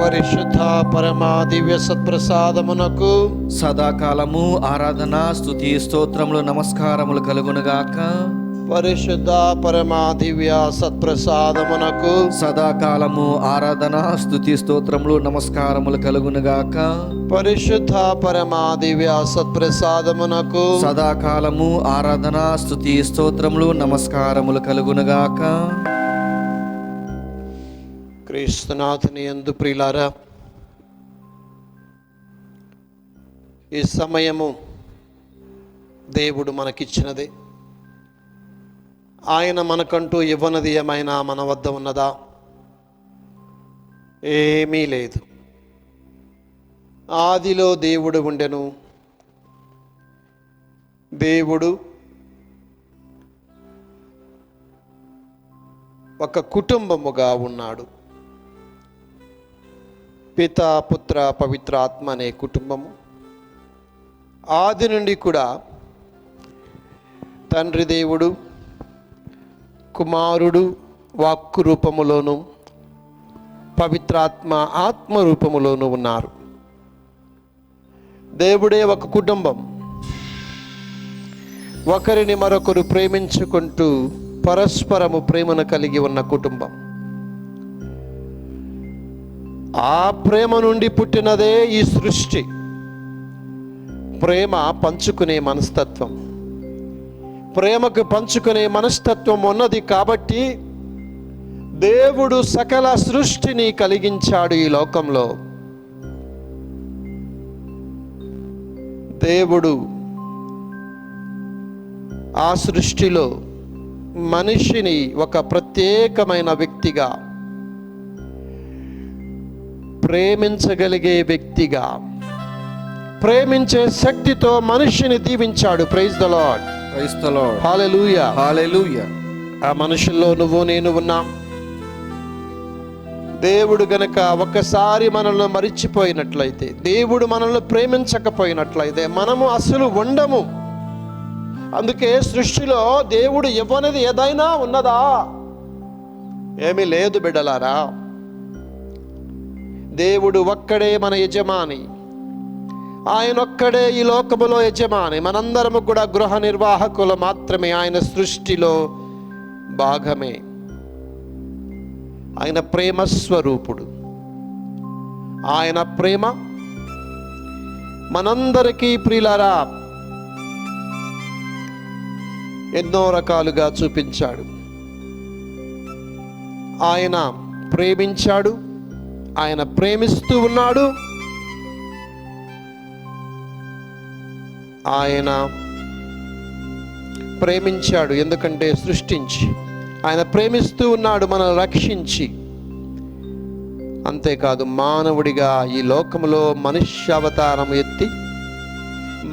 పరిశుద్ధ పరమా దివ్య సత్ప్రసాదమునకు సదాకాలము ఆరాధన స్తుతి స్తోత్రములు నమస్కారములు కలుగునుగాక. పరిశుద్ధ పరమా దివ్య సత్ప్రసాదమునకు సదాకాలము ఆరాధన స్తుతి స్తోత్రములు నమస్కారములు కలుగునుగాక. పరిశుద్ధ పరమా దివ్య సత్ప్రసాదమునకు సదాకాలము ఆరాధన స్తుతి స్తోత్రములు నమస్కారములు కలుగునుగాక. క్రీస్తునాథుని యందు ప్రియులారా, ఈ సమయము దేవుడు మనకిచ్చినదే. ఆయన మనకంటూ ఇవ్వనది ఏమైనా మన వద్ద ఉన్నదా? ఏమీ లేదు. ఆదిలో దేవుడు ఉండెను. దేవుడు ఒక కుటుంబముగా ఉన్నాడు. పిత, పుత్ర, పవిత్ర ఆత్మ అనే కుటుంబము ఆది నుండి కూడా తండ్రి దేవుడు, కుమారుడు వాక్కు రూపములోను, పవిత్రాత్మ ఆత్మ రూపములోను ఉన్నారు. దేవుడే ఒక కుటుంబం. ఒకరిని మరొకరు ప్రేమించుకుంటూ పరస్పరము ప్రేమను కలిగి ఉన్న కుటుంబం. ఆ ప్రేమ నుండి పుట్టినదే ఈ సృష్టి. ప్రేమ పంచుకునే మనస్తత్వం, ప్రేమకు పంచుకునే మనస్తత్వం ఉన్నది కాబట్టి దేవుడు సకల సృష్టిని కలిగించాడు. ఈ లోకంలో దేవుడు ఆ సృష్టిలో మనిషిని ఒక ప్రత్యేకమైన వ్యక్తిగా, ప్రేమించగలిగే వ్యక్తిగా, ప్రేమించే శక్తితో మనిషిని దీవించాడు. Praise the lord, praise the Lord, hallelujah, hallelujah. ఆ మనుషుల్లో నువ్వు నేను ఉన్నాం. దేవుడు గనక ఒక్కసారి మనల్ని మరిచిపోయినట్లయితే, దేవుడు మనల్ని ప్రేమించకపోయినట్లయితే మనము అసలు ఉండము. అందుకే సృష్టిలో దేవుడు ఇవ్వనిది ఏదైనా ఉన్నదా? ఏమీ లేదు బిడ్డలారా. దేవుడు ఒక్కడే మన యజమాని. ఆయన ఒక్కడే ఈ లోకములో యజమాని. మనందరము కూడా గృహ నిర్వాహకులు మాత్రమే. ఆయన సృష్టిలో భాగమే. ఆయన ప్రేమ స్వరూపుడు. ఆయన ప్రేమ మనందరికీ ప్రియులారా ఎన్నో రకాలుగా చూపించాడు. ఆయన ప్రేమించాడు, ఆయన ప్రేమిస్తూ ఉన్నాడు. ఆయన ప్రేమించాడు ఎందుకంటే సృష్టించి, ఆయన ప్రేమిస్తూ ఉన్నాడు మనల్ని రక్షించి. అంతేకాదు, మానవుడిగా ఈ లోకములో మనుష్యావతారం ఎత్తి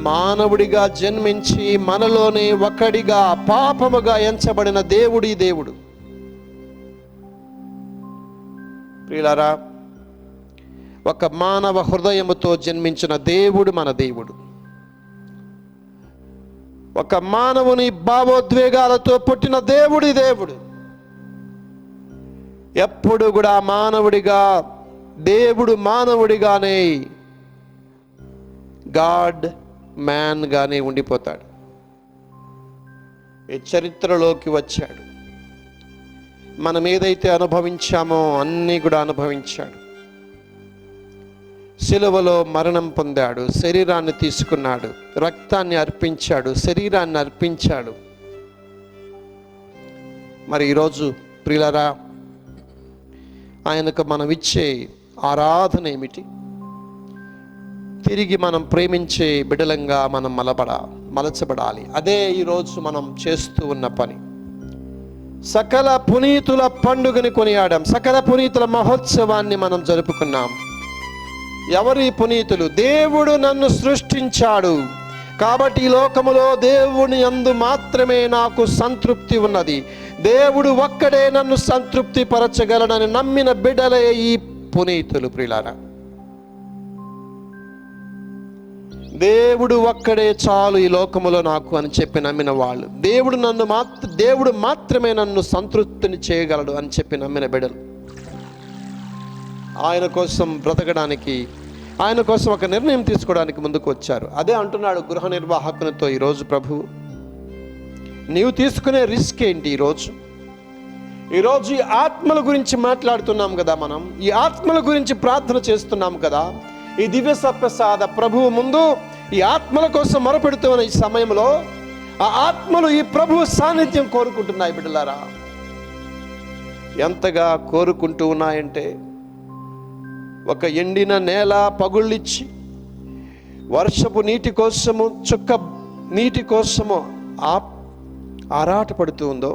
మానవుడిగా జన్మించి మనలోనే ఒకడిగా పాపముగా ఎంచబడిన దేవుడు ఈ దేవుడు. ప్రియులారా, ఒక మానవ హృదయముతో జన్మించిన దేవుడు మన దేవుడు. ఒక మానవుని భావోద్వేగాలతో పుట్టిన దేవుడి దేవుడు. ఎప్పుడు కూడా మానవుడిగా, దేవుడు మానవుడిగానే, గాడ్ మ్యాన్ గానే ఉండిపోతాడు. ఈ చరిత్రలోకి వచ్చాడు. మనం ఏదైతే అనుభవించామో అన్నీ కూడా అనుభవించాడు. సిలువలో మరణం పొందాడు, శరీరాన్ని తీసుకున్నాడు, రక్తాన్ని అర్పించాడు, శరీరాన్ని అర్పించాడు. మరి ఈరోజు ప్రియులారా, ఆయనకు మనం ఇచ్చే ఆరాధన ఏమిటి? తిరిగి మనం ప్రేమించే బిడలంగా మనం మలచబడాలి. అదే ఈరోజు మనం చేస్తూ ఉన్న పని. సకల పునీతుల పండుగని కొనియాడాం. సకల పునీతుల మహోత్సవాన్ని మనం జరుపుకున్నాం. ఎవరి పునీతులు? దేవుడు నన్ను సృష్టించాడు కాబట్టి ఈ లోకములో దేవుని యందు మాత్రమే నాకు సంతృప్తి ఉన్నది. దేవుడు ఒక్కడే నన్ను సంతృప్తి పరచగలనని నమ్మిన బిడ్డలే ఈ పునీతులు. ప్రియులారా, దేవుడు ఒక్కడే చాలు ఈ లోకములో నాకు అని చెప్పి నమ్మిన వాళ్ళు, దేవుడు మాత్రమే నన్ను సంతృప్తిని చేయగలడు అని చెప్పి నమ్మిన బిడ్డలు. ఆయన కోసం బ్రతకడానికి, ఆయన కోసం ఒక నిర్ణయం తీసుకోవడానికి ముందుకు వచ్చారు. అదే అంటున్నాడు గృహ నిర్వాహకునితో ఈరోజు ప్రభు, నీవు తీసుకునే రిస్క్ ఏంటి? ఈరోజు ఈ ఆత్మల గురించి మాట్లాడుతున్నాం కదా, మనం ఈ ఆత్మల గురించి ప్రార్థన చేస్తున్నాం కదా. ఈ దివ్య సప్రసాద ప్రభువు ముందు ఈ ఆత్మల కోసం మొరపెడుతున్న ఈ సమయంలో ఆ ఆత్మలు ఈ ప్రభువు సాన్నిధ్యం కోరుకుంటున్నాయి. బిడ్డలారా, ఎంతగా కోరుకుంటూ ఉన్నాయంటే, ఒక ఎండిన నేల పగుళ్ళిచ్చి వర్షపు నీటి కోసము, చుక్క నీటి కోసము ఆరాటపడుతూ ఉందో,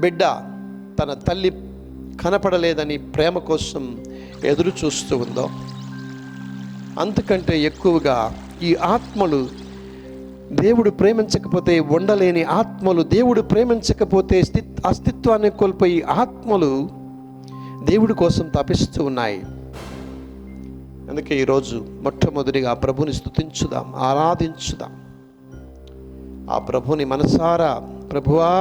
బిడ్డ తన తల్లి కనపడలేదని ప్రేమ కోసం ఎదురు చూస్తూ ఉందో, అంతకంటే ఎక్కువగా ఈ ఆత్మలు, దేవుడు ప్రేమించకపోతే ఉండలేని ఆత్మలు, దేవుడు ప్రేమించకపోతే అస్తిత్వాన్ని కోల్పోయి ఆత్మలు దేవుడి కోసం తపిస్తూ ఉన్నాయి. అందుకే ఈరోజు మొట్టమొదటిగా ప్రభుని స్తుతించుదాం, ఆరాధించుదాం. ఆ ప్రభుని మనసారా, ప్రభువా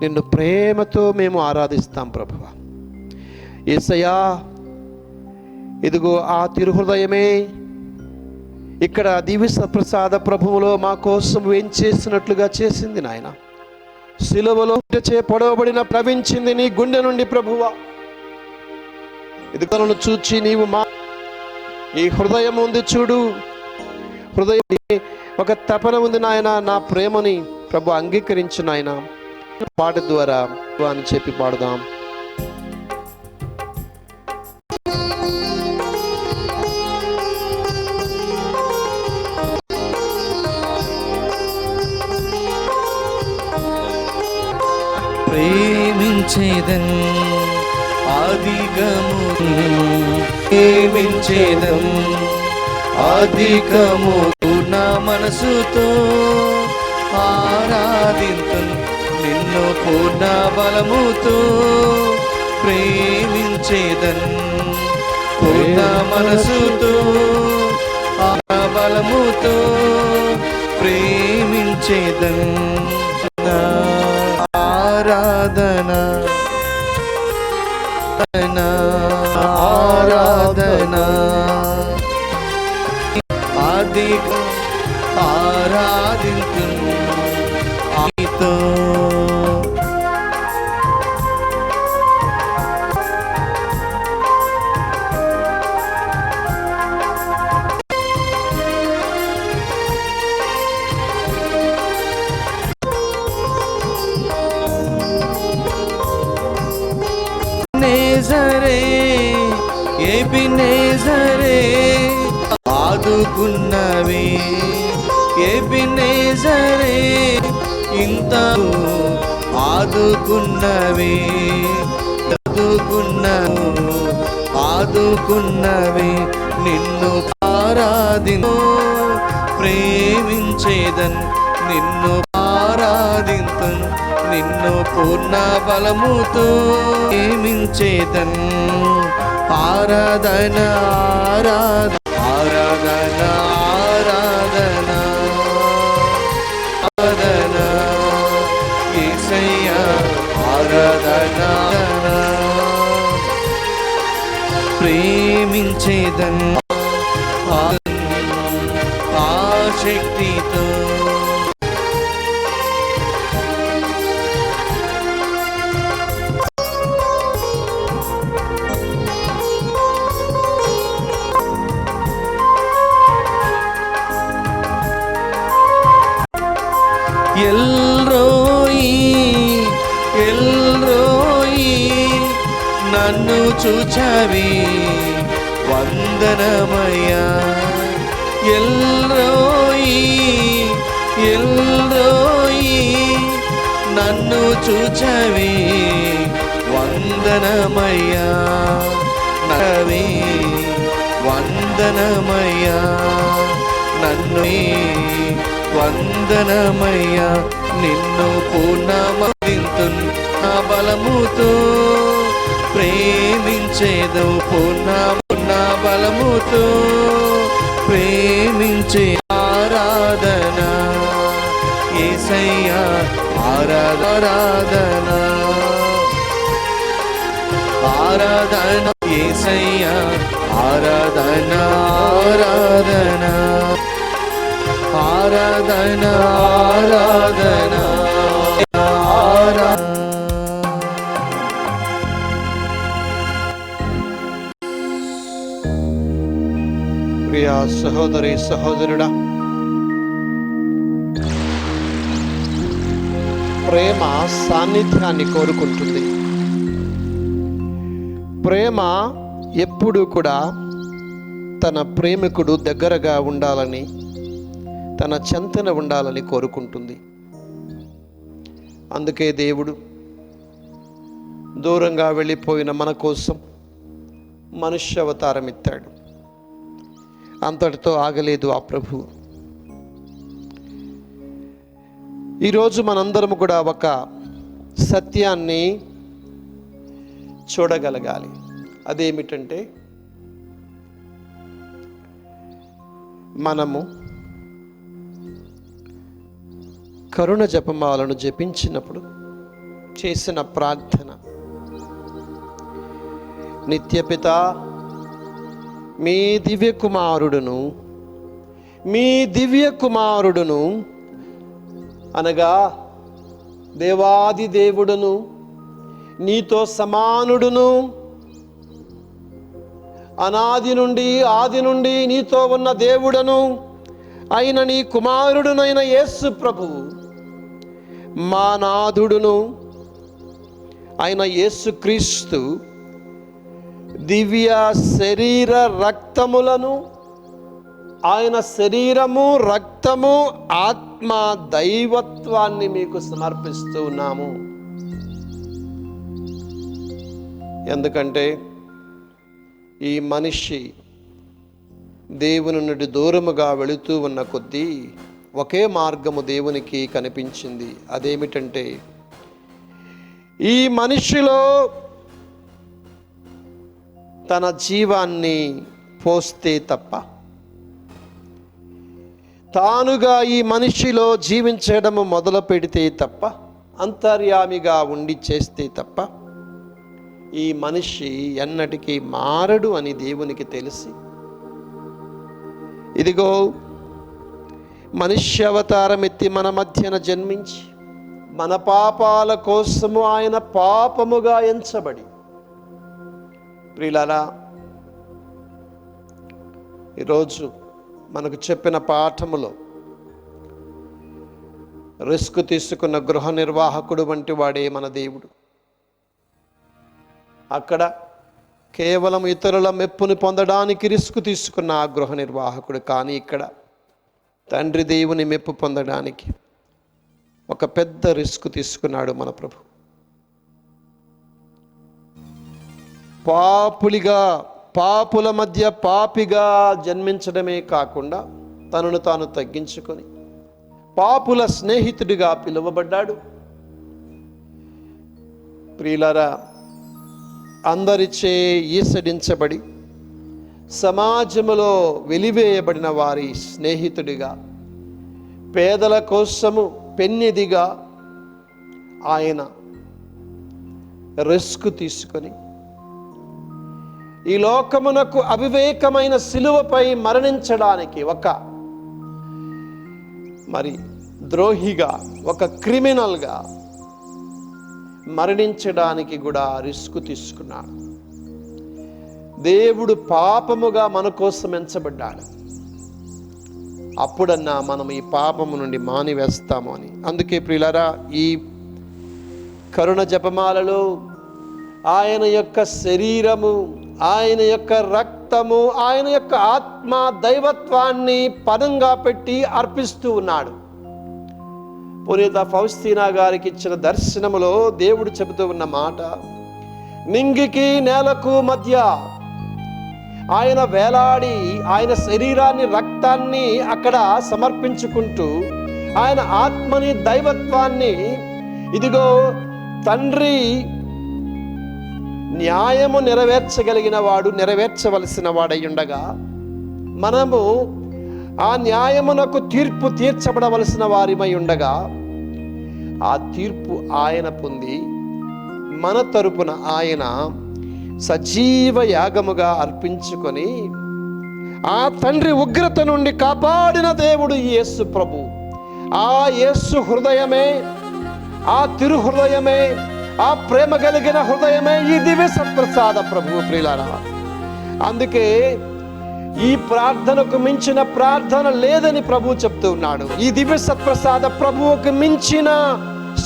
నిన్ను ప్రేమతో మేము ఆరాధిస్తాం ప్రభువా. యేసయ్యా, ఇదిగో ఆ తిరుహృదయమే ఇక్కడ దివ్య ప్రసాద ప్రభువులో మా కోసం ఏం చేసినట్లుగా చేసింది నాయన. సిలువలో పొడవబడిన ప్రవించింది నీ గుండె నుండి ప్రభువా. ఇదిగోను చూచి నీవు మా ఈ హృదయం ఉంది చూడు, హృదయం ఒక తపన ఉంది నాయన, నా ప్రేమని ప్రభు అంగీకరించు నాయన. పాట ద్వారా అని చెప్పి పాడుదాం. ప్రేమించేదన్ అధికము, ప్రేమించేదన్ అధికము, నా మనసుతో ఆరాధింతున్ నిన్ను పూర్ణ బలముతో. ప్రేమించేదన్ పూర్ణ మనసుతో, బలముతో ప్రేమించేదన్. ఆరాధన ఆరాధన అధిక ఆరాధించు ఆతో. ఎబినేజరే ఆదుకున్నవి, ఎబినేజరే ఇంత ఆదుకున్నవి, ఆదుకున్నవి నిన్ను ఆరాధించు. ప్రేమించేదన్ నిన్ను ఆరాధింతున్ నిన్ను పూర్ణ బలముతో. ప్రేమించేదన్ ఆరాధన ఆరాధన ఆరాధన ఆరాధన ఆరాధన యేసయ్యా ఆరాధన. ప్రేమించేదన్ ఆ శక్తితో. ఎల్రోయి ఎల్రోయి నన్ను చూచావి వందనమయ్యా. ఎల్రోయి ఎల్రోయి నన్ను చూచావి వందనమయ్యా. నవి వందనమయ్యా, నన్ను వందనమయ్యా. నిన్ను పూర్ణమదింతున్ నా బలముతో. ప్రేమించేదవు పూర్ణ బలముతో. ప్రేమించే ఆరాధన యేసయ్యా ఆరాధన. ఆరాధన యేసయ్యా ఆరాధన ఆరాధన ఆరాధన ఆరాధన. ప్రియ సహోదరి సహోదరుడా, ప్రేమ సాన్నిధ్యాన్ని కోరుకుంటుంది. ప్రేమ ఎప్పుడూ కూడా తన ప్రేమికుడు దగ్గరగా ఉండాలని, తన చెంతన ఉండాలని కోరుకుంటుంది. అందుకే దేవుడు దూరంగా వెళ్ళిపోయిన మన కోసం మనుష్య అవతారం ఎత్తాడు. అంతటితో ఆగలేదు ఆ ప్రభు. ఈరోజు మనందరం కూడా ఒక సత్యాన్ని చూడగలగాలి. అదేమిటంటే, మనము కరుణ జపమాలను జపించినప్పుడు చేసిన ప్రార్థన, నిత్యపిత మీ దివ్య కుమారుడును అనగా దేవాది దేవుడును, నీతో సమానుడును, అనాది నుండి ఆది నుండి నీతో ఉన్న దేవుడను అయిన నీ కుమారుడునైన యేసు ప్రభువు, మా నాథుడును అయిన యేసుక్రీస్తు దివ్య శరీర రక్తములను, ఆయన శరీరము రక్తము ఆత్మ దైవత్వాన్ని మీకు సమర్పిస్తూ ఉన్నాము. ఎందుకంటే ఈ మనిషి దేవుని నుండి దూరముగా వెళుతూ ఉన్న కొద్దీ ఒకే మార్గము దేవునికి కనిపించింది. అదేమిటంటే, ఈ మనిషిలో తన జీవాన్ని పోస్తే తప్ప, తానుగా ఈ మనిషిలో జీవించడము మొదలు పెడితే తప్ప, అంతర్యామిగా ఉండి చేస్తే తప్ప ఈ మనిషి ఎన్నటికీ మారడు అని దేవునికి తెలిసి, ఇదిగో మనుష్య అవతారం ఎత్తి మన మధ్యన జన్మించి మన పాపాల కోసము ఆయన పాపముగా ఎంచబడి, ప్రియులారా, ఈరోజు మనకు చెప్పిన పాఠములో రిస్క్ తీసుకున్న గృహ నిర్వాహకుడు వంటి వాడే మన దేవుడు. అక్కడ కేవలం ఇతరుల మెప్పుని పొందడానికి రిస్క్ తీసుకున్న ఆ గృహ నిర్వాహకుడు, కానీ ఇక్కడ తండ్రి దేవుని మెప్పు పొందడానికి ఒక పెద్ద రిస్క్ తీసుకున్నాడు మన ప్రభు. పాపుల మధ్య పాపిగా జన్మించడమే కాకుండా తనను తాను తగ్గించుకొని పాపుల స్నేహితుడిగా పిలువబడ్డాడు. ప్రియులారా, అందరిచే ఈసడించబడి సమాజములో వెలివేయబడిన వారి స్నేహితుడిగా, పేదల కోసము పెన్నిదిగా ఆయన రిస్క్ తీసుకొని ఈ లోకమునకు అవివేకమైన సిలువపై మరణించడానికి ఒక ద్రోహిగా, ఒక క్రిమినల్గా మరణించడానికి కూడా రిస్క్ తీసుకున్నాడు. దేవుడు పాపముగా మన కోసం ఎంచబడ్డాడు. అప్పుడన్నా మనం ఈ పాపము నుండి మానివేస్తాము అని. అందుకే ప్రియులారా, ఈ కరుణ జపమాలలో ఆయన యొక్క శరీరము, ఆయన యొక్క రక్తము, ఆయన యొక్క ఆత్మ దైవత్వాన్ని పదంగా పెట్టి అర్పిస్తూ ఉన్నాడు. పునీత ఫౌస్తీనా గారికి ఇచ్చిన దర్శనములో దేవుడు చెబుతూ ఉన్న మాట, నింగికి నేలకు మధ్య ఆయన వేలాడి ఆయన శరీరాన్ని, రక్తాన్ని అక్కడ సమర్పించుకుంటూ ఆయన ఆత్మని, దైవత్వాన్ని, ఇదిగో తండ్రి న్యాయము నెరవేర్చగలిగిన వాడు, నెరవేర్చవలసిన వాడై ఉండగా మనము ఆ న్యాయమునకు తీర్పు తీర్చబడవలసిన వారిమై ఉండగా ఆ తీర్పు ఆయన పొంది మన తరపున ఆయన సజీవ యాగముగా అర్పించుకొని ఆ తండ్రి ఉగ్రత నుండి కాపాడిన దేవుడు యేసు ప్రభు. ఆ యేసు హృదయమే, ఆ తిరు హృదయమే, ఆ ప్రేమ కలిగిన హృదయమే ఈ దివ్య సత్ప్రసాద ప్రభువు ప్రియులారా. అందుకే ఈ ప్రార్థనకు మించిన ప్రార్థన లేదని ప్రభు చెప్తూ ఉన్నాడు. ఈ దివ్య సత్ప్రసాద ప్రభువుకు మించిన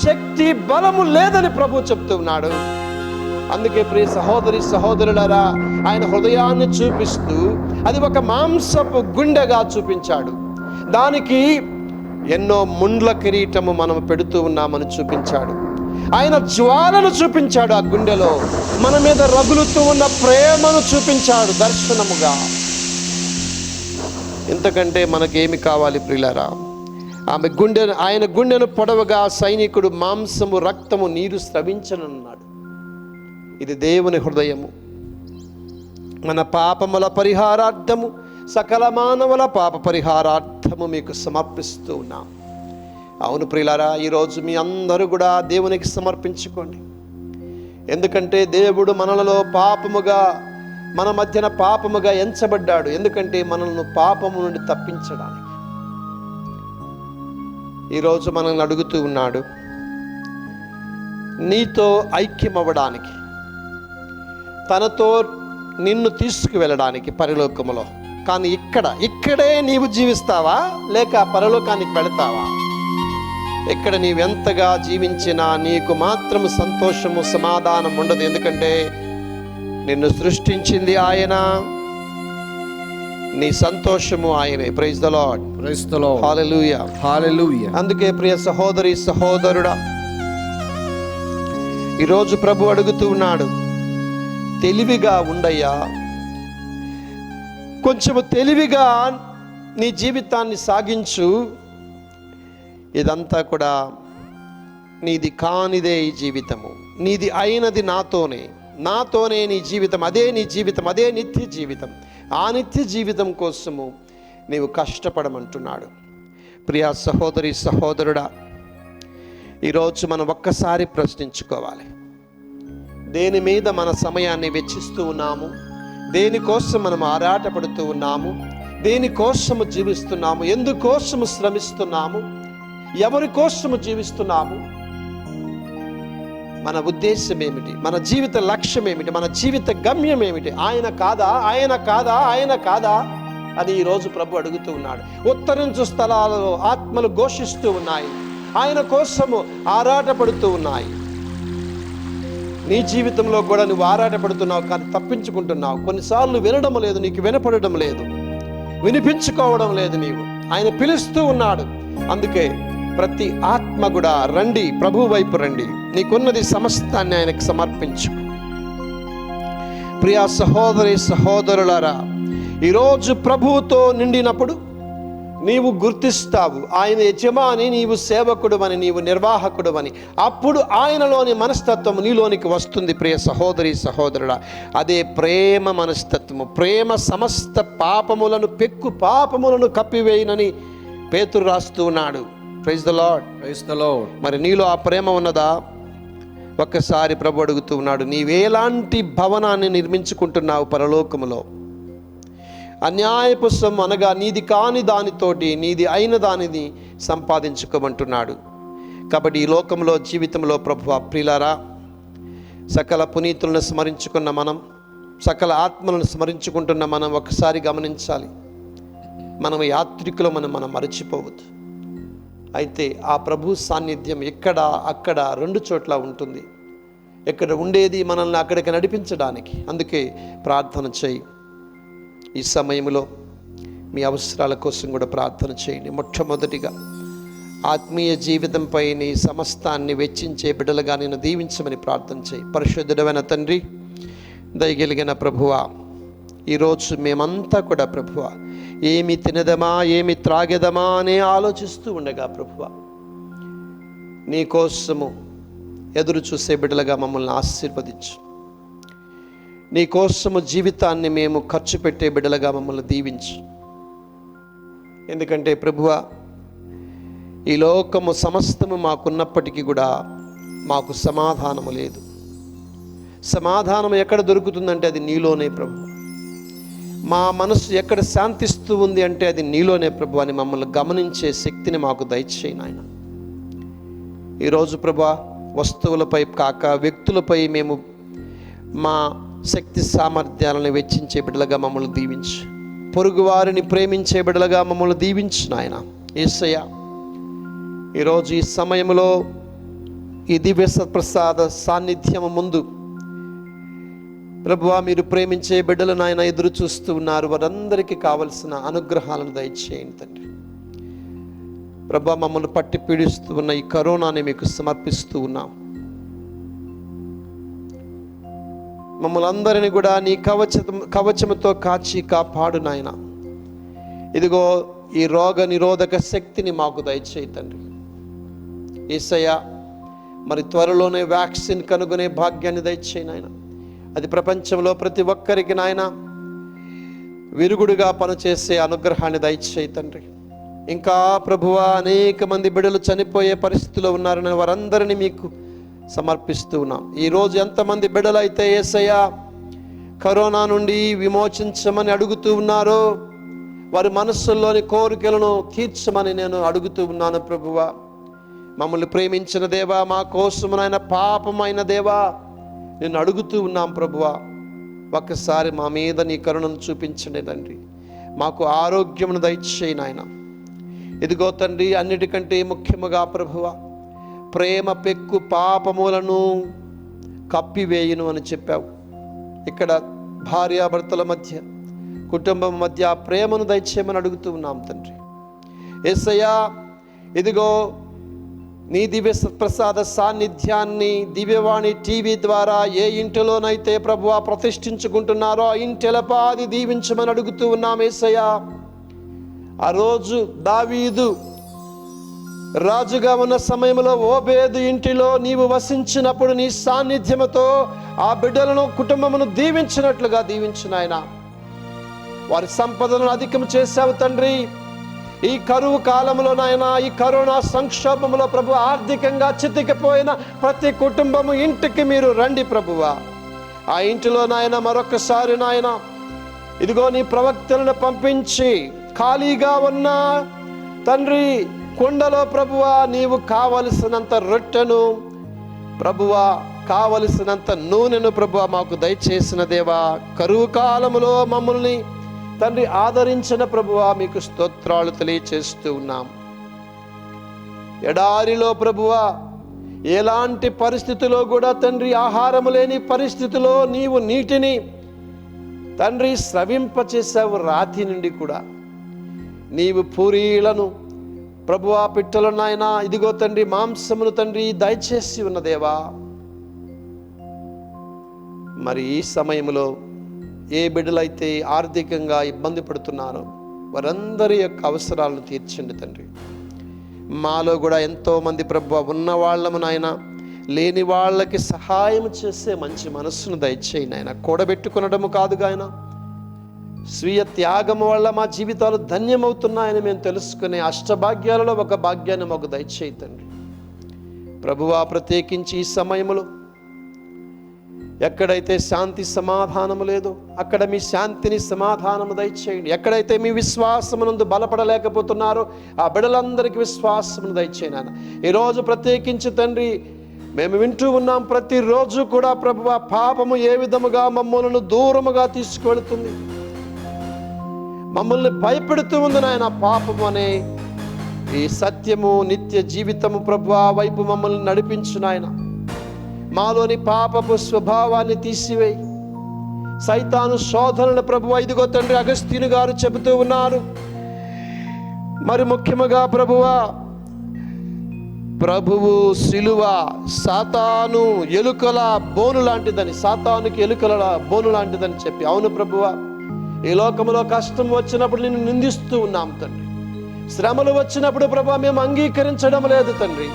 శక్తి బలము లేదని ప్రభు చెప్తూ ఉన్నాడు. అందుకే ప్రియ సహోదరి సహోదరులారా, ఆయన హృదయాన్ని చూపిస్తూ అది ఒక మాంసపు గుండెగా చూపించాడు. దానికి ఎన్నో ముండ్ల కిరీటము మనం పెడుతూ ఉన్నామని చూపించాడు. ఆయన జ్వాలను చూపించాడు. ఆ గుండెలో మన మీద రగులుతూ ఉన్న ప్రేమను చూపించాడు దర్శనముగా. ఇంతకంటే మనకేమి కావాలి ప్రియులారా? ఆయన గుండెను పొడవగా సైనికుడు మాంసము రక్తము నీరు స్రవించనున్నాడు. ఇది దేవుని హృదయము. మన పాపముల పరిహారార్థము, సకల మానవుల పాప పరిహారార్థము మీకు సమర్పిస్తూ ఉన్నాం. అవును ప్రియులారా, ఈరోజు మీ అందరూ కూడా దేవునికి సమర్పించుకోండి. ఎందుకంటే దేవుడు మనలలో పాపముగా, మన మధ్యన పాపముగా ఎంచబడ్డాడు. ఎందుకంటే మనల్ని పాపము నుండి తప్పించడానికి. ఈరోజు మనల్ని అడుగుతూ ఉన్నాడు నీతో ఐక్యమవ్వడానికి, తనతో నిన్ను తీసుకువెళ్ళడానికి పరలోకములో. కానీ ఇక్కడే నీవు జీవిస్తావా, లేక పరలోకానికి వెళతావా? ఇక్కడ నీవెంతగా జీవించినా నీకు మాత్రం సంతోషము, సమాధానం ఉండదు. ఎందుకంటే నిన్ను సృష్టించింది ఆయన, నీ సంతోషము ఆయనే. Praise the lord, praise the Lord, hallelujah, hallelujah. అందుకే ప్రియ సహోదరి సహోదరుడా, ఈరోజు ప్రభు అడుగుతూ ఉన్నాడు, తెలివిగా ఉండయ్యా, కొంచెము తెలివిగా నీ జీవితాన్ని సాగించు. ఇదంతా కూడా నీది కానిదే ఈ జీవితము, నీది అయినది నాతోనే నీ జీవితం, అదే నీ జీవితం, అదే నిత్య జీవితం. ఆ నిత్య జీవితం కోసము నీవు కష్టపడమంటున్నాడు. ప్రియా సహోదరి సహోదరుడా, ఈరోజు మనం ఒక్కసారి ప్రశ్నించుకోవాలి. దేని మీద మన సమయాన్ని వెచ్చిస్తూ ఉన్నాము? దేనికోసం మనం ఆరాటపడుతూ ఉన్నాము? దేనికోసము జీవిస్తున్నాము? ఎందుకోసము శ్రమిస్తున్నాము? ఎవరి కోసము జీవిస్తున్నాము? మన ఉద్దేశం ఏమిటి? మన జీవిత లక్ష్యం ఏమిటి? మన జీవిత గమ్యం ఏమిటి? ఆయన కాదా, ఆయన కాదా, ఆయన కాదా అని ఈరోజు ప్రభు అడుగుతూ ఉన్నాడు. ఉత్తరించు స్థలాలలో ఆత్మలు ఘోషిస్తూ ఉన్నాయి, ఆయన కోసము ఆరాటపడుతూ ఉన్నాయి. నీ జీవితంలో కూడా నువ్వు ఆరాటపడుతున్నావు, కానీ తప్పించుకుంటున్నావు. కొన్నిసార్లు వినడం లేదు, నీకు వినపడడం లేదు, వినిపించుకోవడం లేదు. నీవు ఆయన పిలుస్తూ ఉన్నాడు. అందుకే ప్రతి ఆత్మ కూడా రండి, ప్రభు వైపు రండి, నీకున్నది సమస్తాన్ని ఆయనకు సమర్పించు. ప్రియా సహోదరి సహోదరులారా, ఈరోజు ప్రభువుతో నిండినప్పుడు నీవు గుర్తిస్తావు ఆయన యజమాని, నీవు సేవకుడు అని, నీవు నిర్వాహకుడు అని. అప్పుడు ఆయనలోని మనస్తత్వం నీలోనికి వస్తుంది. ప్రియ సహోదరి సహోదరుడా, అదే ప్రేమ మనస్తత్వము. ప్రేమ సమస్త పాపములను, పెక్కు పాపములను కప్పివేయనని పేతురు రాస్తూ ఉన్నాడు. Praise the lord, praise the lord. మరి నీలో ఆ ప్రేమ ఉన్నదా? ఒక్కసారి ప్రభు అడుగుతూ ఉన్నాడు, నీవేలాంటి భవనాన్ని నిర్మించుకుంటున్నావు పరలోకములో? అన్యాయపు సొమ్ము అనగా నీది కాని దానితోటి నీది అయిన దానిని సంపాదించుకోమంటున్నాడు. కాబట్టి ఈ లోకంలో, జీవితంలో ప్రభు ప్రియులారా, సకల పునీతులను స్మరించుకున్న మనం, సకల ఆత్మలను స్మరించుకుంటున్న మనం ఒకసారి గమనించాలి. మనం యాత్రికులమని మనం మరచిపోవద్దు. అయితే ఆ ప్రభు సాన్నిధ్యం ఇక్కడ అక్కడ రెండు చోట్ల ఉంటుంది. ఇక్కడ ఉండేది మనల్ని అక్కడికి నడిపించడానికి. అందుకే ప్రార్థన చేయి. ఈ సమయంలో మీ అవసరాల కోసం కూడా ప్రార్థన చేయండి. మొట్టమొదటిగా ఆత్మీయ జీవితంపై నీ సమస్తాన్ని వెచ్చించే బిడ్డలుగా నేను దీవించమని ప్రార్థన చేయి. పరిశుద్ధుడైన తండ్రి, దయగలిగిన ప్రభువా, ఈరోజు మేమంతా కూడా ప్రభువా ఏమి తినదమా, ఏమి త్రాగెదమా అని ఆలోచిస్తూ ఉండగా ప్రభువా, నీ కోసము ఎదురు చూసే బిడ్డలుగా మమ్మల్ని ఆశీర్వదించు. నీ కోసము జీవితాన్ని మేము ఖర్చు పెట్టే బిడ్డలుగా మమ్మల్ని దీవించు. ఎందుకంటే ప్రభువా, ఈ లోకము సమస్తము మాకున్నప్పటికీ కూడా మాకు సమాధానము లేదు. సమాధానం ఎక్కడ దొరుకుతుందంటే అది నీలోనే ప్రభు. మా మనసు ఎక్కడ శాంతిస్తూ ఉంది అంటే అది నీలోనే ప్రభు అని మమ్మల్ని గమనించే శక్తిని మాకు దయచేయి నాయన. ఈరోజు ప్రభా వస్తువులపై కాక వ్యక్తులపై మేము మా శక్తి సామర్థ్యాలను వెచ్చించే బిడ్డలుగా మమ్మల్ని దీవించు. పొరుగు వారిని ప్రేమించే బిడ్డలుగా మమ్మల్ని దీవించు నాయన. యేసయ్య, ఈరోజు ఈ సమయంలో ఈ దివ్య ప్రసాద సాన్నిధ్యం ముందు ప్రభువా మీరు ప్రేమించే బిడ్డలు నాయన ఎదురు చూస్తూ ఉన్నారు. వారందరికీ కావలసిన అనుగ్రహాలను దయచేయండి తండ్రి. ప్రభువా మమ్మల్ని పట్టి పీడిస్తూ ఉన్న ఈ కరోనాని మీకు సమర్పిస్తూ ఉన్నాం. మమ్మల్ని అందరినీ కూడా నీ కవచముతో కాచి కాపాడు నాయన. ఇదిగో ఈ రోగ నిరోధక శక్తిని మాకు దయచేయి తండ్రి. యేసయ్య, మరి త్వరలోనే వ్యాక్సిన్ కనుగొనే భాగ్యాన్ని దయచేయి నాయన. అది ప్రపంచంలో ప్రతి ఒక్కరికి నాయన విరుగుడుగా పనిచేసే అనుగ్రహాన్ని దయచేయి తండ్రి. ఇంకా ప్రభువా అనేక మంది బిడ్డలు చనిపోయే పరిస్థితిలో ఉన్నారని వారందరినీ మీకు సమర్పిస్తూ ఉన్నాం. ఈరోజు ఎంతమంది బిడ్డలు అయితే యేసయ్య కరోనా నుండి విమోచించమని అడుగుతూ ఉన్నారో వారి మనస్సుల్లోని కోరికలను తీర్చమని నేను అడుగుతూ ఉన్నాను ప్రభువా. మమ్మల్ని ప్రేమించిన దేవా, మా కోసమునైన పాపమైన దేవా నేను అడుగుతూ ఉన్నాం ప్రభువా. ఒక్కసారి మా మీద నీ కరుణను చూపించండి తండ్రి. మాకు ఆరోగ్యమును దయచేయి నాయన. ఇదిగో తండ్రి, అన్నిటికంటే ముఖ్యముగా ప్రభువా ప్రేమ పెక్కు పాపములను కప్పివేయును అని చెప్పావు. ఇక్కడ భార్యాభర్తల మధ్య కుటుంబం మధ్య ప్రేమను దయచేయమని అడుగుతూ ఉన్నాం తండ్రి. యేసయ్యా, ఇదిగో నీ దివ్య ప్రసాద సాన్నిధ్యాన్ని దివ్యవాణి టీవీ ద్వారా ఏ ఇంటిలోనైతే ప్రభువా ప్రతిష్ఠించుకుంటున్నారో ఆ ఇంటిలపాది దీవించమని అడుగుతూ ఉన్నాం యేసయ్యా. ఆ రోజు దావీదు రాజుగా ఉన్న సమయంలో ఓబేదు ఇంటిలో నీవు వసించినప్పుడు నీ సాన్నిధ్యముతో ఆ బిడ్డలను కుటుంబమును దీవించినట్లుగా దీవించిన ఆయన. వారి సంపదలను అధికం చేశావు తండ్రి. ఈ కరువు కాలంలో నాయన, ఈ కరోనా సంక్షోభంలో ప్రభు ఆర్థికంగా చితికిపోయిన ప్రతి కుటుంబము ఇంటికి మీరు రండి ప్రభువా. ఆ ఇంటిలో నాయన మరొకసారి నాయన ఇదిగో నీ ప్రవక్తలను పంపించి ఖాళీగా ఉన్న తండ్రి కుండలో ప్రభువా నీవు కావలసినంత రొట్టెను ప్రభువా, కావలసినంత నూనెను ప్రభువా మాకు దయచేసిన దేవా. కరువు కాలములో మమ్మల్ని తండ్రి ఆదరించిన ప్రభువా మీకు స్తోత్రాలు తెలియచేస్తూ ఉన్నాం. ఎడారిలో ప్రభువా ఎలాంటి పరిస్థితిలో కూడా తండ్రి ఆహారము లేని పరిస్థితిలో నీవు నీటిని తండ్రి స్రవింపచేసావు. రాతి నుండి కూడా నీవు పూరీలను ప్రభువా పిట్టలు నాయన ఇదిగో తండ్రి మాంసమును తండ్రి దయచేసి ఉన్న దేవా. మరి ఈ సమయంలో ఏ బిడ్డలైతే ఆర్థికంగా ఇబ్బంది పడుతున్నారో వారందరి యొక్క అవసరాలను తీర్చండి తండ్రి. మాలో కూడా ఎంతోమంది ప్రభువా ఉన్న వాళ్ళము నాయన లేని వాళ్ళకి సహాయం చేసే మంచి మనస్సును దయచేయి నాయన. కూడబెట్టుకునడము కాదుగా ఆయన స్వీయ త్యాగము వల్ల మా జీవితాలు ధన్యమవుతున్నాయని మేము తెలుసుకునే అష్టభాగ్యాలలో ఒక భాగ్యాన్ని మాకు దయచేయి తండ్రి. ప్రభువా ప్రత్యేకించి ఈ సమయంలో ఎక్కడైతే శాంతి సమాధానము లేదో అక్కడ మీ శాంతిని సమాధానము దయచేయండి. ఎక్కడైతే మీ విశ్వాసమునందు బలపడలేకపోతున్నారో ఆ బిడ్డలందరికీ విశ్వాసమును దయచేయను. ఈరోజు ప్రత్యేకించి తండ్రి మేము వింటూ ఉన్నాం, ప్రతిరోజు కూడా ప్రభువా పాపము ఏ విధముగా మమ్మల్ని దూరముగా తీసుకువెళుతుంది, మమ్మల్ని భయపెడుతూ ఉంది నాయన. పాపము అనే ఈ సత్యము నిత్య జీవితము ప్రభువా వైపు మమ్మల్ని నడిపించు నాయన. మాలోని పాపపు స్వభావాన్ని తీసివేయి. సైతాను శోధనలు ప్రభువా ఇదిగో తండ్రి అగస్త్యుని గారు చెబుతూ ఉన్నారు. మరి ముఖ్యముగా ప్రభువా ప్రభువు శిలువ సాతాను ఎలుకల బోను లాంటిదని, సాతానుకి ఎలుకల బోను లాంటిదని చెప్పి, అవును ప్రభువా ఈ లోకంలో కష్టం వచ్చినప్పుడు నిన్ను నిందిస్తూ ఉన్నాం తండ్రి. శ్రమలు వచ్చినప్పుడు ప్రభువా మేము అంగీకరించడం లేదు తండ్రి.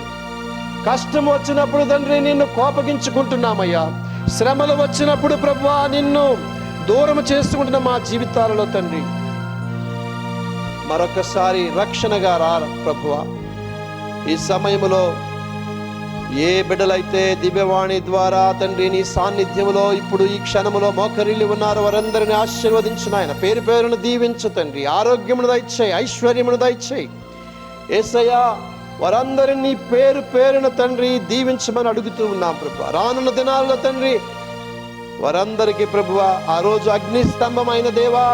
కష్టం వచ్చినప్పుడు తండ్రి నిన్ను కోపగించుకుంటున్నామయ్యా. శ్రమలు వచ్చినప్పుడు ప్రభువా నిన్ను దూరం చేసుకుంటున్న మా జీవితాలలో తండ్రి మరొకసారి రక్షణగా రా ప్రభువా. ఈ సమయంలో ఏ బిడ్డలైతే దివ్యవాణి ద్వారా తండ్రి నీ సాన్నిధ్యంలో ఇప్పుడు ఈ క్షణములో మోకరిల్లి ఉన్నారు, వారందరిని ఆశీర్వదించు నాయన. పేరు పేరును దీవించు తండ్రి. ఆరోగ్యమును దయచేయి, ఐశ్వర్యమును దయచేయి యేసయ్యా. వారందరినీ పేరు పేరున తండ్రి దీవించమని అడుగుతూ ఉన్నాం ప్రభు. రానున్న దినాల్లో తండ్రి వారందరికీ ప్రభువ ఆ రోజు అగ్ని స్తంభమైన దేవా,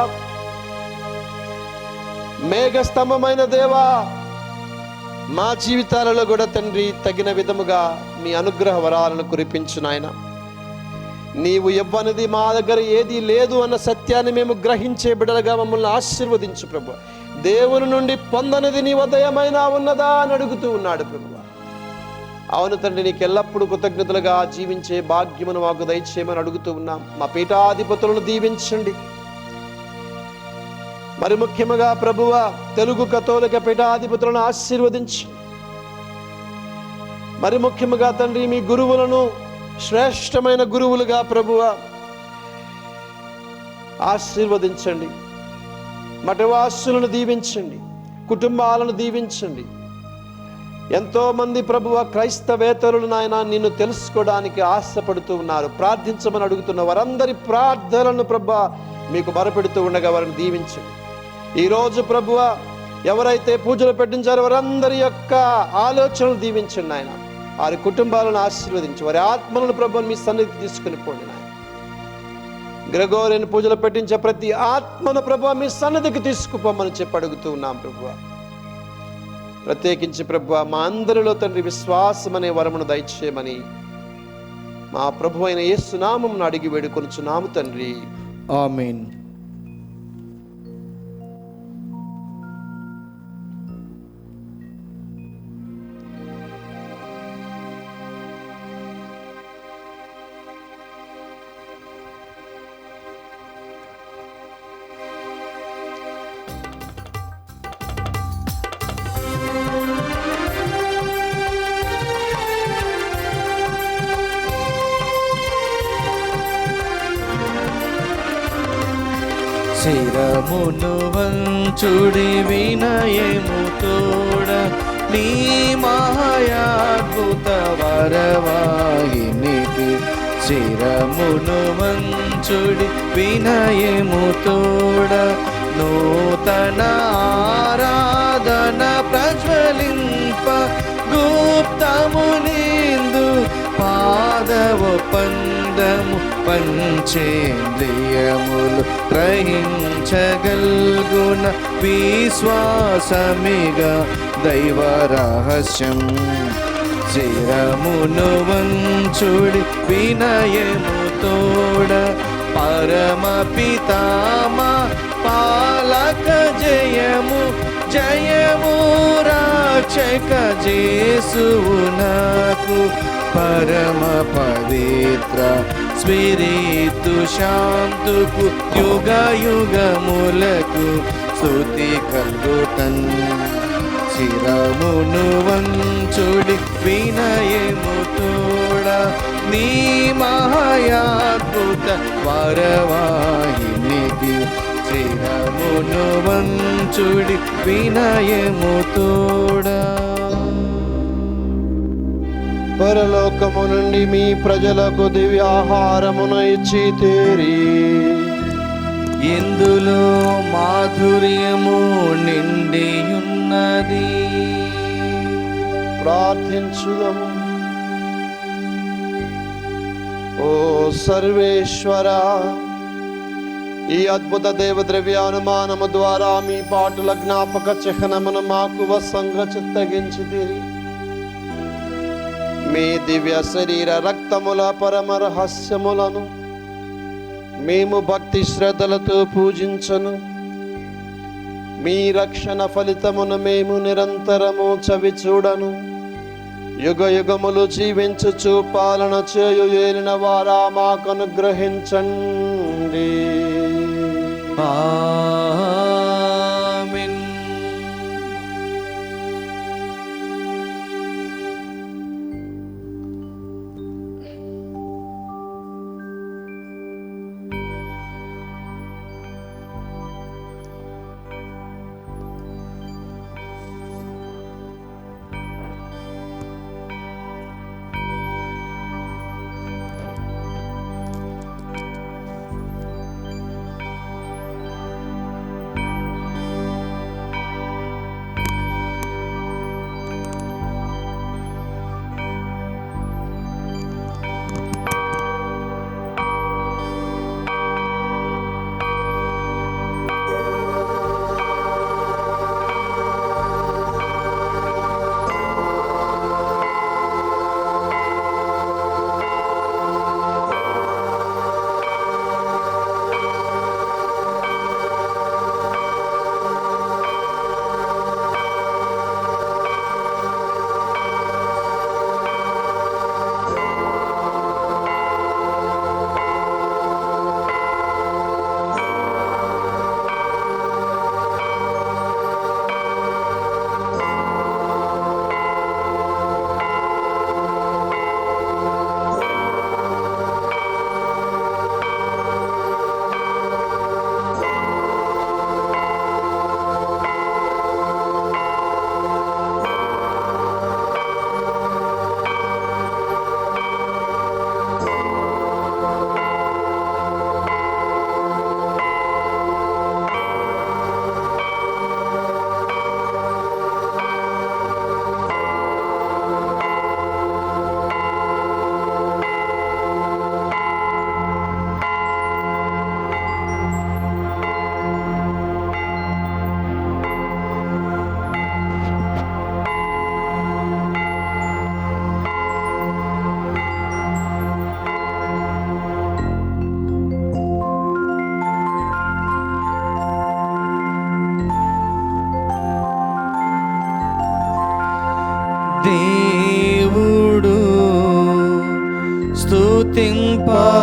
మేఘ స్తంభమైన దేవా, మా జీవితాలలో కూడా తండ్రి తగిన విధముగా మీ అనుగ్రహ వరాలను కురిపించు నాయన. నీవు ఇవ్వనిది మా దగ్గర ఏది లేదు అన్న సత్యాన్ని మేము గ్రహించే బిడ్డలుగా మమ్మల్ని ఆశీర్వదించు ప్రభు. దేవుని నుండి పొందనిది నీ వద్ద ఏమైనా ఉన్నదా అని అడుగుతూ ఉన్నాడు ప్రభు. అవును తండ్రి, నీకు ఎల్లప్పుడూ కృతజ్ఞతలుగా జీవించే భాగ్యమును మాకు దయచేయమని అడుగుతూ ఉన్నాం. మా పీఠాధిపతులను దీవించండి. మరి ముఖ్యముగా ప్రభువ తెలుగు కథోలిక పీఠాధిపతులను ఆశీర్వదించు. మరి ముఖ్యముగా తండ్రి మీ గురువులను శ్రేష్టమైన గురువులుగా ప్రభువ ఆశీర్వదించండి. మఠవాసులను దీవించండి, కుటుంబాలను దీవించండి. ఎంతో మంది ప్రభువ క్రైస్తవేతరులు నాయన నిన్ను తెలుసుకోవడానికి ఆశపడుతూ ఉన్నారు. ప్రార్థించమని అడుగుతున్న వారందరి ప్రార్థనలను ప్రభువ మీకు మొరపెడుతూ ఉండగా వారిని దీవించండి. ఈరోజు ప్రభువ ఎవరైతే పూజలు పెట్టించారో వారందరి యొక్క ఆలోచనలు దీవించండి నాయన. వారి కుటుంబాలను ఆశీర్వదించి వారి ఆత్మలను ప్రభువుని మీ సన్నిధికి తీసుకుని పోండి నాయన. గ్రెగోరియన్ పూజలు పెట్టించే ప్రతి ఆత్మను ప్రభువ మీ సన్నిధికి తీసుకుపోమని చెప్పి అడుగుతూ ఉన్నాం ప్రభువ. ప్రత్యేకించి ప్రభువ మా అందరిలో తండ్రి విశ్వాసం అనే వరమును దయచేయమని మా ప్రభు అయిన యేసు నామమున అడిగి వేడుకొనుచున్నాము తండ్రి, ఆమేన్. శిరమును వంచుడి వినయము తోడ నీ మహాయాద్భుత వరవాహినికి. శిరమును వంచుడి వినయము తోడ నూతన ఆరాధన ప్రజ్వలింప గుప్తము నిందు పాదవ పందము పంచేంద్రియములు గ్రహించగల్గున విశ్వాసమిగా దైవ రహస్యం. శిరమును వంచుడి వినయము తోడ పరమ పితామా పాలక జయము జయము రక్షక జేసువు నాకు. పరమ పవిత్ర స్పిరితు శాంతుకు యుగ యుగములకు స్తుతి కలుగుతన్. శిరమును వంచుడి వినయము తోడ నీ మహాయాద్భుత వరవాహినికి. శిరమును వంచుడి వినయము తోడ. పరలోకము నుండి మీ ప్రజలకు దివ్యాహారమును ఇచ్చితిరి. ఇందులో మాధుర్యము నిండియున్నది. ప్రార్థించుదము. ఓ సర్వేశ్వర, ఈ అద్భుత దేవద్రవ్యానుమానము ద్వారా మీ పాటుల జ్ఞాపక చిహ్నమును మాకు వసంగా చిత్తగించితిరి. మీ దివ్య శరీర రక్తముల పరమ రహస్యములను మేము భక్తి శ్రద్ధలతో పూజించను. మీ రక్షణ ఫలితమును మేము నిరంతరము చవి చూడను. యుగ యుగములు జీవించుచు పాలన చేయు ఏలిన వారా మాకు అనుగ్రహించండి. ఆమేన్.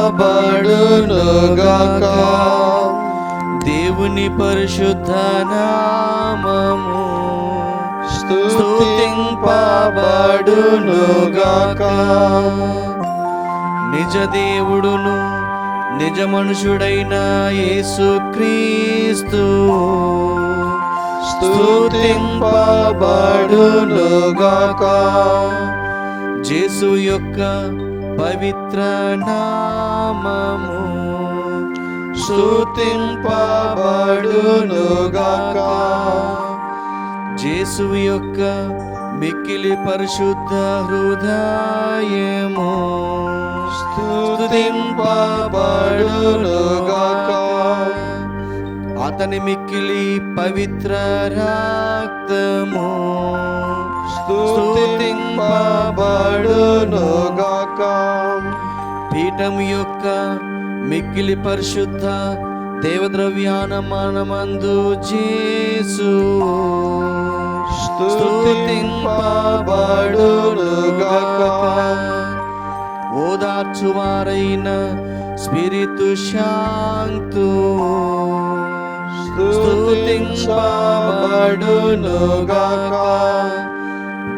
స్తుతింపబడునుగాక. దేవుని పరిశుద్ధ నామము స్తుతింపబడునుగాక. నిజ దేవుడును నిజ మనుషుడైన యేసుక్రీస్తు స్తుతింపబడునుగాక. యేసు యొక్క పవిత్ర నామము స్తుతింపబడునుగాక. యేసు యొక్క మిక్కిలి పరిశుద్ధ హృదయము స్తుతింపబడునుగాక. అతని మిక్కిలి పవిత్ర రక్తము స్తుతింపబడునుగాక. పీఠం యొక్క మిక్కిలి పరిశుద్ధ దేవద్రవ్యానమానమందు యేసు స్తుతింపబడునుగాక. ఓదార్చువారైన స్పిరితు శాంతు స్తుతింపబడునుగాక.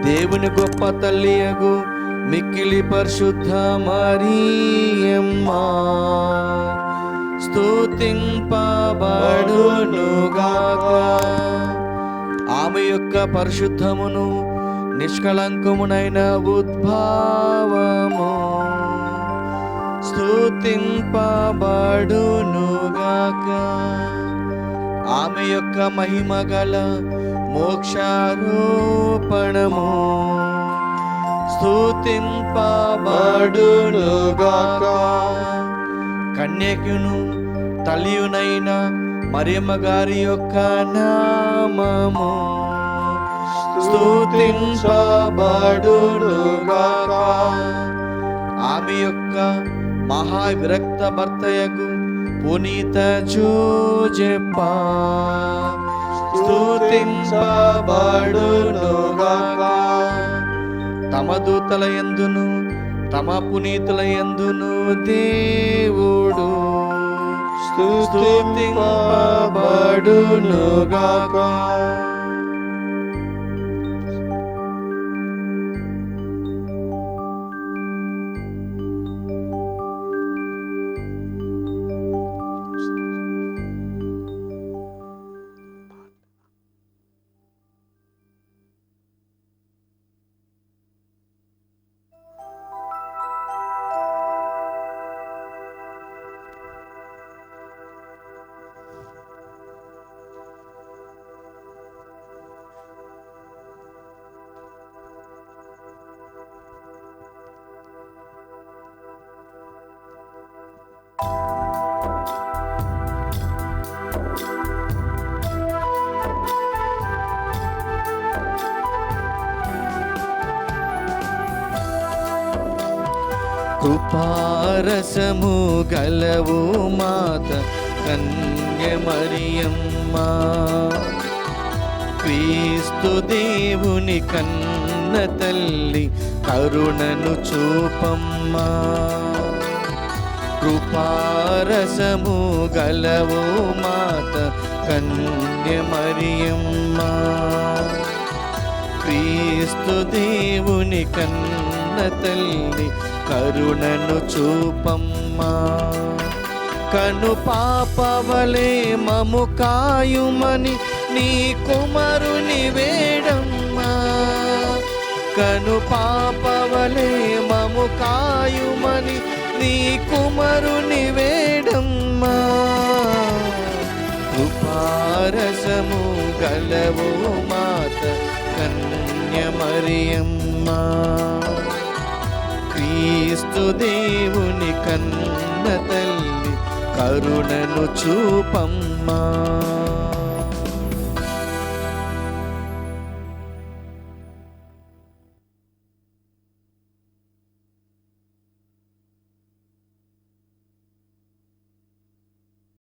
దేవుని గొప్ప తల్లియగు మిక్కిలి పరిశుద్ధ మరియమ్మ స్తుతింపబడునుగాక. ఆమె యొక్క పరిశుద్ధమును నిష్కళంకమునైన ఉద్భవము స్తుతింపబడునుగాక. ఆమె యొక్క మహిమ గల మోక్షారోపణము స్తుతింపబడునుగాక. కన్యకును తల్లియునైన మరియమ్మ గారి యొక్క నామము స్తుతింపబడునుగాక. ఆమె యొక్క మహావిరక్త భర్తయగు పునీత జోజెప్ప స్తుతింపబడునుగాక. తమ దూతల యందును తమ పునీతుల యందును దేవుడు స్తుతింపబడునుగాక. కృపారసము గలవు మాత కన్య మరియమ్మ క్రీస్తు దేవుని కన్న తల్లి కరుణను చూపమ్మా. కృపారసము గలవు మాత కన్య మరియమ్మ క్రీస్తు దేవుని కన్న తల్లి కరుణను చూపమ్మా. కను పాపవలే మము కాయుమని నీ కుమారుని వేడమ్మా. కను పాపవలే మము కాయుమని నీ కుమారుని వేడమ్మా. కృపారసము గలవు మాత కన్య మరియమ్మ క్రీస్తు దేవుని కన్న తల్లి కరుణను చూపమ్మా.